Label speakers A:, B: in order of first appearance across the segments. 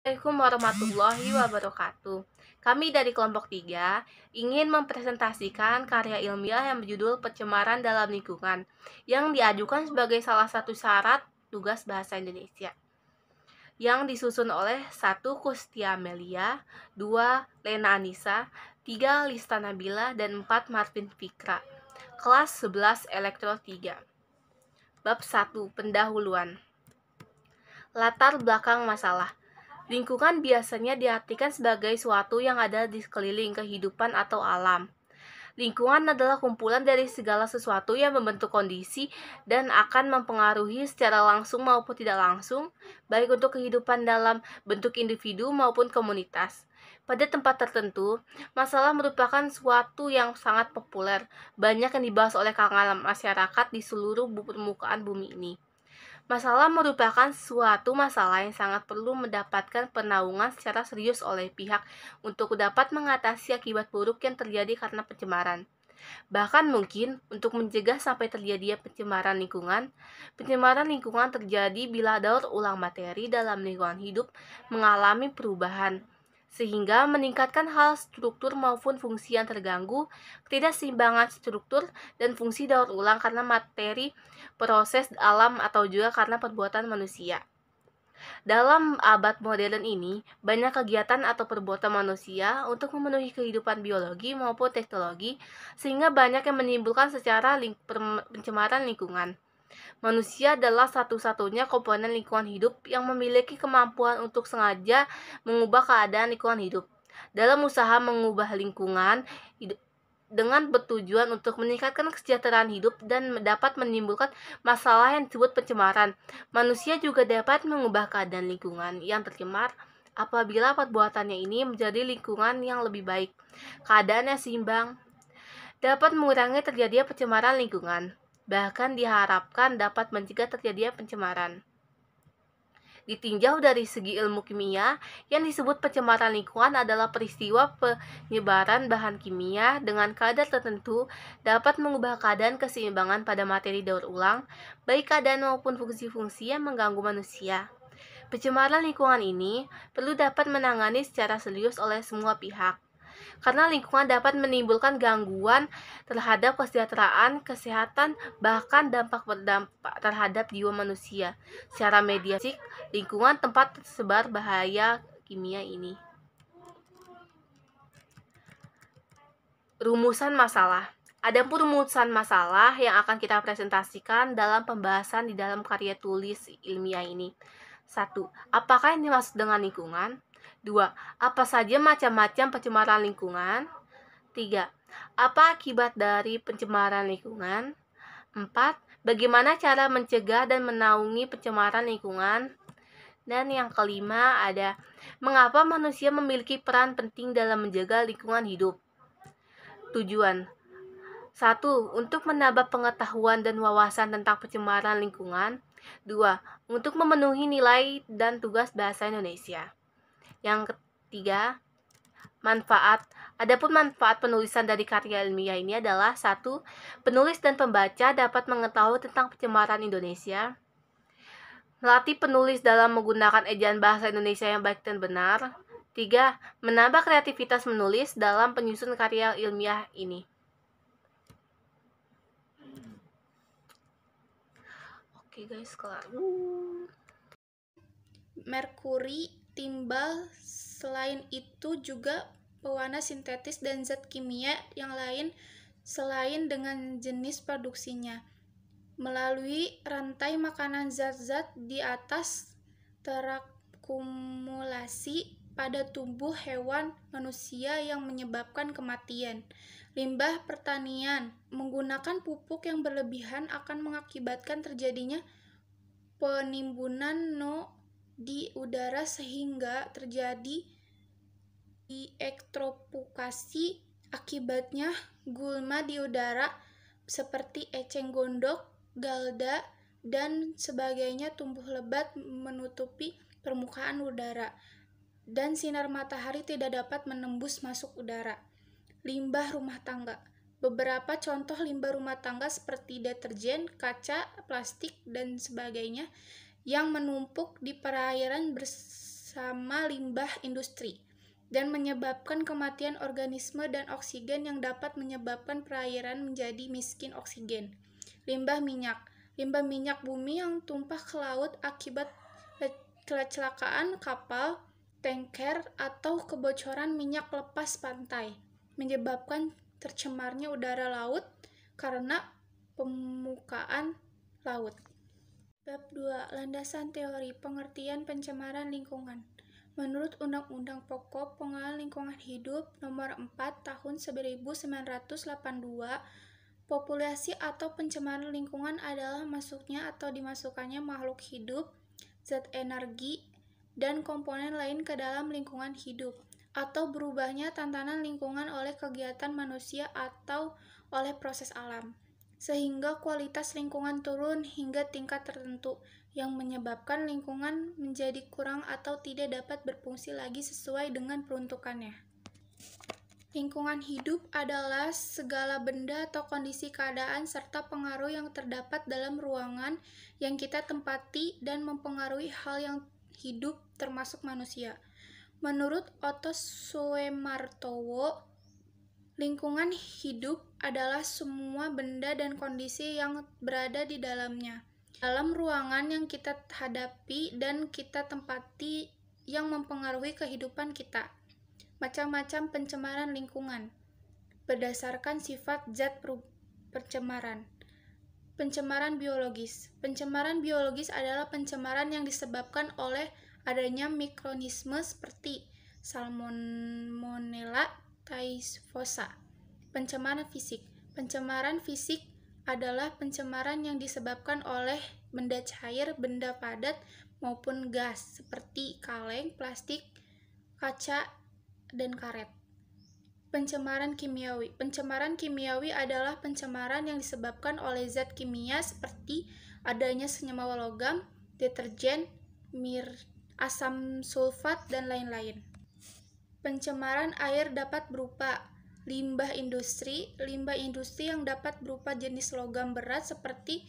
A: Assalamualaikum warahmatullahi wabarakatuh. Kami dari kelompok 3 ingin mempresentasikan karya ilmiah yang berjudul Pencemaran dalam Lingkungan yang diajukan sebagai salah satu syarat tugas bahasa Indonesia, yang disusun oleh 1. Kustia Melia, 2. Lena Anissa, 3. Lista Nabila, dan 4. Martin Fikra. Kelas 11 Elektro 3. Bab 1. Pendahuluan. Latar belakang masalah. Lingkungan biasanya diartikan sebagai suatu yang ada di sekeliling kehidupan atau alam. Lingkungan adalah kumpulan dari segala sesuatu yang membentuk kondisi dan akan mempengaruhi secara langsung maupun tidak langsung, baik untuk kehidupan dalam bentuk individu maupun komunitas. Pada tempat tertentu, masalah merupakan suatu yang sangat populer, banyak yang dibahas oleh kalangan masyarakat di seluruh permukaan bumi ini. Masalah merupakan suatu masalah yang sangat perlu mendapatkan penaungan secara serius oleh pihak untuk dapat mengatasi akibat buruk yang terjadi karena pencemaran. Bahkan mungkin untuk mencegah sampai terjadinya pencemaran lingkungan terjadi bila daur ulang materi dalam lingkungan hidup mengalami perubahan, sehingga meningkatkan hal struktur maupun fungsi yang terganggu, ketidakseimbangan struktur dan fungsi daur ulang karena materi, proses alam, atau juga karena perbuatan manusia. Dalam abad modern ini, banyak kegiatan atau perbuatan manusia untuk memenuhi kehidupan biologi maupun teknologi, sehingga banyak yang menimbulkan secara pencemaran lingkungan. Manusia adalah satu-satunya komponen lingkungan hidup yang memiliki kemampuan untuk sengaja mengubah keadaan lingkungan hidup. Dalam usaha mengubah lingkungan hidup dengan bertujuan untuk meningkatkan kesejahteraan hidup dan dapat menimbulkan masalah yang disebut pencemaran, manusia juga dapat mengubah keadaan lingkungan yang tercemar apabila perbuatannya ini menjadi lingkungan yang lebih baik. Keadaan yang seimbang dapat mengurangi terjadinya pencemaran lingkungan, bahkan diharapkan dapat mencegah terjadinya pencemaran. Ditinjau dari segi ilmu kimia, yang disebut pencemaran lingkungan adalah peristiwa penyebaran bahan kimia dengan kadar tertentu dapat mengubah keadaan keseimbangan pada materi daur ulang, baik keadaan maupun fungsi-fungsi yang mengganggu manusia. Pencemaran lingkungan ini perlu dapat menangani secara serius oleh semua pihak, karena lingkungan dapat menimbulkan gangguan terhadap kesejahteraan, kesehatan, bahkan berdampak terhadap jiwa manusia. Secara mediasik, lingkungan tempat tersebar bahaya kimia ini. Rumusan masalah. Adapun rumusan masalah yang akan kita presentasikan dalam pembahasan di dalam karya tulis ilmiah ini. 1. Apakah yang dimaksud dengan lingkungan? 2. Apa saja macam-macam pencemaran lingkungan? 3. Apa akibat dari pencemaran lingkungan? 4. Bagaimana cara mencegah dan menaungi pencemaran lingkungan? Dan yang kelima ada, mengapa manusia memiliki peran penting dalam menjaga lingkungan hidup? Tujuan 1. Untuk menambah pengetahuan dan wawasan tentang pencemaran lingkungan. 2. Untuk memenuhi nilai dan tugas bahasa Indonesia. Yang ketiga, manfaat. Adapun manfaat penulisan dari karya ilmiah ini adalah 1. Penulis dan pembaca dapat mengetahui tentang pencemaran Indonesia. Melatih penulis dalam menggunakan ejaan bahasa Indonesia yang baik dan benar. 3. Menambah kreativitas menulis dalam penyusun karya ilmiah ini. Oke guys, kelar.
B: Merkuri, timbal, selain itu juga pewarna sintetis dan zat kimia yang lain selain dengan jenis produksinya. Melalui rantai makanan zat-zat di atas terakumulasi pada tubuh hewan manusia yang menyebabkan kematian. Limbah pertanian menggunakan pupuk yang berlebihan akan mengakibatkan terjadinya penimbunan NO di udara sehingga terjadi eutrofikasi. Akibatnya gulma di udara seperti eceng gondok, galda, dan sebagainya tumbuh lebat menutupi permukaan udara, dan sinar matahari tidak dapat menembus masuk udara. Limbah rumah tangga. Beberapa contoh limbah rumah tangga seperti deterjen, kaca, plastik, dan sebagainya yang menumpuk di perairan sama limbah industri dan menyebabkan kematian organisme dan oksigen yang dapat menyebabkan perairan menjadi miskin oksigen. Limbah minyak. Limbah minyak bumi yang tumpah ke laut akibat kecelakaan kapal, tanker, atau kebocoran minyak lepas pantai, menyebabkan tercemarnya udara laut karena permukaan laut. Bab 2. Landasan teori pengertian pencemaran lingkungan. Menurut Undang-Undang Pokok Pengelolaan Lingkungan Hidup Nomor 4 Tahun 1982, populasi atau pencemaran lingkungan adalah masuknya atau dimasukkannya makhluk hidup, zat energi, dan komponen lain ke dalam lingkungan hidup, atau berubahnya tatanan lingkungan oleh kegiatan manusia atau oleh proses alam, sehingga kualitas lingkungan turun hingga tingkat tertentu, yang menyebabkan lingkungan menjadi kurang atau tidak dapat berfungsi lagi sesuai dengan peruntukannya. Lingkungan hidup adalah segala benda atau kondisi keadaan serta pengaruh yang terdapat dalam ruangan yang kita tempati dan mempengaruhi hal yang hidup termasuk manusia. Menurut Otto Suemartowo, lingkungan hidup adalah semua benda dan kondisi yang berada di dalamnya, dalam ruangan yang kita hadapi dan kita tempati yang mempengaruhi kehidupan kita. Macam-macam pencemaran lingkungan berdasarkan sifat zat pencemaran. Pencemaran biologis. Pencemaran biologis adalah pencemaran yang disebabkan oleh adanya mikroorganisme seperti Salmonella typhosa. Pencemaran fisik. Pencemaran fisik adalah pencemaran yang disebabkan oleh benda cair, benda padat, maupun gas seperti kaleng, plastik, kaca, dan karet. Pencemaran kimiawi. Pencemaran kimiawi adalah pencemaran yang disebabkan oleh zat kimia seperti adanya senyawa logam, deterjen, asam sulfat, dan lain-lain. Pencemaran air dapat berupa limbah industri yang dapat berupa jenis logam berat seperti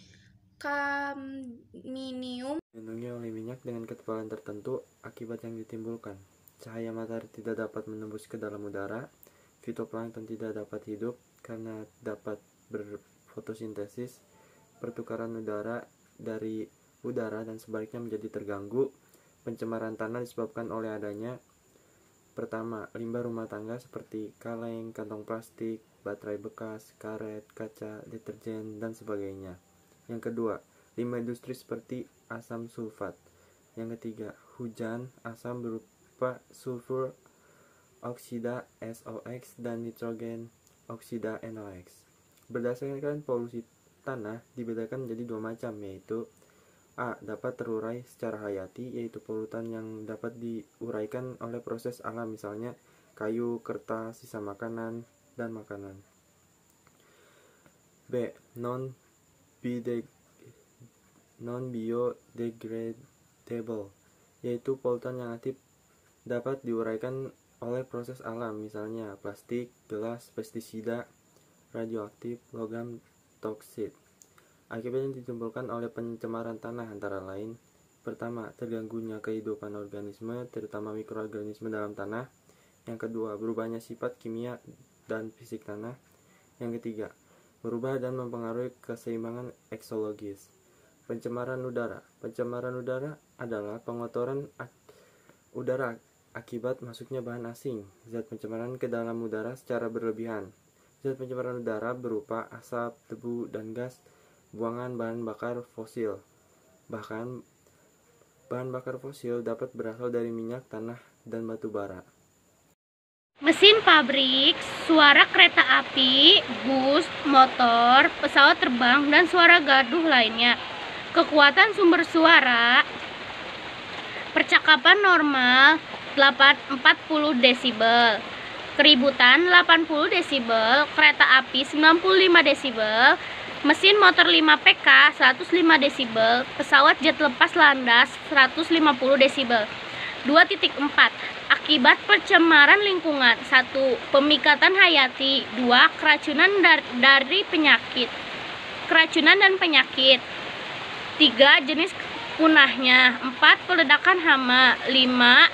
B: kadmium.
C: Dilindungi oleh minyak dengan ketebalan tertentu akibat yang ditimbulkan. Cahaya matahari tidak dapat menembus ke dalam udara. Fitoplankton tidak dapat hidup karena dapat berfotosintesis. Pertukaran udara dari udara dan sebaliknya menjadi terganggu. Pencemaran tanah disebabkan oleh adanya: pertama, limbah rumah tangga seperti kaleng, kantong plastik, baterai bekas, karet, kaca, deterjen, dan sebagainya. Yang kedua, limbah industri seperti asam sulfat. Yang ketiga, hujan asam berupa sulfur oksida SOX dan nitrogen oksida NOx. Berdasarkan polusi tanah dibedakan menjadi dua macam, yaitu A. Dapat terurai secara hayati, yaitu polutan yang dapat diuraikan oleh proses alam, misalnya kayu, kertas, sisa makanan, dan makanan. B. Non-biodegradable, yaitu polutan yang aktif dapat diuraikan oleh proses alam, misalnya plastik, gelas, pestisida, radioaktif, logam, toksit. Akibat yang ditimbulkan oleh pencemaran tanah antara lain: pertama, terganggunya kehidupan organisme, terutama mikroorganisme dalam tanah. Yang kedua, berubahnya sifat kimia dan fisik tanah. Yang ketiga, berubah dan mempengaruhi keseimbangan eksologis. Pencemaran udara. Pencemaran udara adalah pengotoran udara akibat masuknya bahan asing, zat pencemaran ke dalam udara secara berlebihan. Zat pencemaran udara berupa asap, debu, dan gas buangan bahan bakar fosil. Bahkan, bahan bakar fosil dapat berasal dari minyak, tanah, dan batu bara.
D: Mesin pabrik, suara kereta api, bus, motor, pesawat terbang, dan suara gaduh lainnya. Kekuatan sumber suara: percakapan normal 40 desibel, keributan 80 desibel, kereta api 95 desibel, mesin motor 5 PK 105 desibel, pesawat jet lepas landas 150 desibel. 2.4 Akibat pencemaran lingkungan: 1. Pemikatan hayati. 2. Keracunan dari penyakit. Keracunan dan penyakit. 3. Jenis punahnya. 4. Peledakan hama. 5.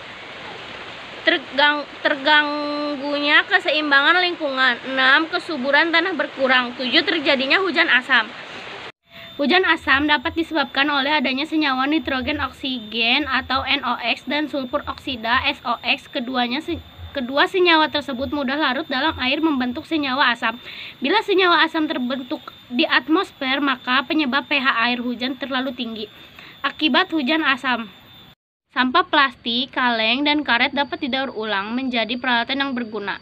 D: Terganggunya keseimbangan lingkungan. 6. Kesuburan tanah berkurang. 7. Terjadinya hujan asam. Hujan asam dapat disebabkan oleh adanya senyawa nitrogen oksigen atau NOx dan sulfur oksida SOx. Kedua senyawa tersebut mudah larut dalam air membentuk senyawa asam. Bila senyawa asam terbentuk di atmosfer, maka penyebab pH air hujan terlalu tinggi. Akibat hujan asam, sampah plastik, kaleng, dan karet dapat didaur ulang menjadi peralatan yang berguna.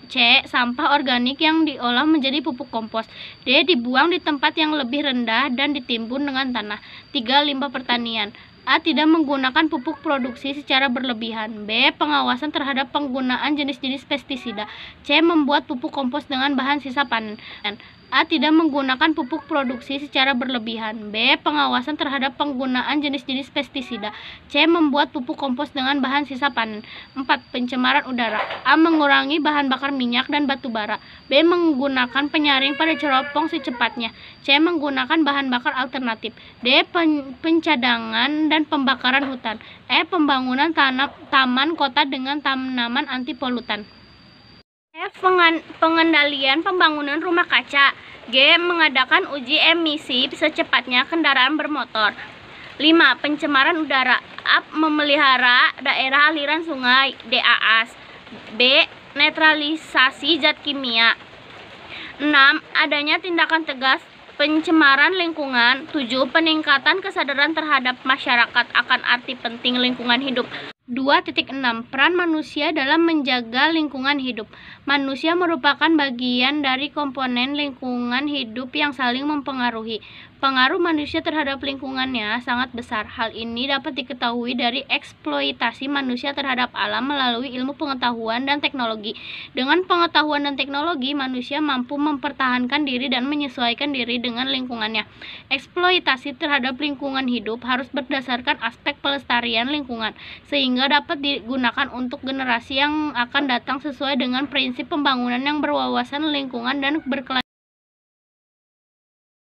D: C. Sampah organik yang diolah menjadi pupuk kompos. D. Dibuang di tempat yang lebih rendah dan ditimbun dengan tanah. 3. Limbah pertanian. A. Tidak menggunakan pupuk produksi secara berlebihan. B. Pengawasan terhadap penggunaan jenis-jenis pestisida. C. Membuat pupuk kompos dengan bahan sisa panen. A. Tidak menggunakan pupuk produksi secara berlebihan. B. Pengawasan terhadap penggunaan jenis-jenis pestisida. C. Membuat pupuk kompos dengan bahan sisa panen. 4. Pencemaran udara. A. Mengurangi bahan bakar minyak dan batu bara. B. Menggunakan penyaring pada teropong secepatnya. C. Menggunakan bahan bakar alternatif. D. Pencadangan dan pembakaran hutan. E. Pembangunan taman kota dengan tanaman anti polutan. F. Pengendalian pembangunan rumah kaca. G. Mengadakan uji emisi secepatnya kendaraan bermotor. 5. Pencemaran udara. A. Memelihara daerah aliran sungai (DAAS). B. Netralisasi zat kimia. 6. Adanya tindakan tegas pencemaran lingkungan. 7. Peningkatan kesadaran terhadap masyarakat akan arti penting lingkungan hidup. 2.6. Peran manusia dalam menjaga lingkungan hidup. Manusia merupakan bagian dari komponen lingkungan hidup yang saling mempengaruhi. Pengaruh manusia terhadap lingkungannya sangat besar. Hal ini dapat diketahui dari eksploitasi manusia terhadap alam melalui ilmu pengetahuan dan teknologi. Dengan pengetahuan dan teknologi, manusia mampu mempertahankan diri dan menyesuaikan diri dengan lingkungannya. Eksploitasi terhadap lingkungan hidup harus berdasarkan aspek pelestarian lingkungan, sehingga dapat digunakan untuk generasi yang akan datang sesuai dengan prinsip pembangunan yang berwawasan lingkungan dan berkelanjutan.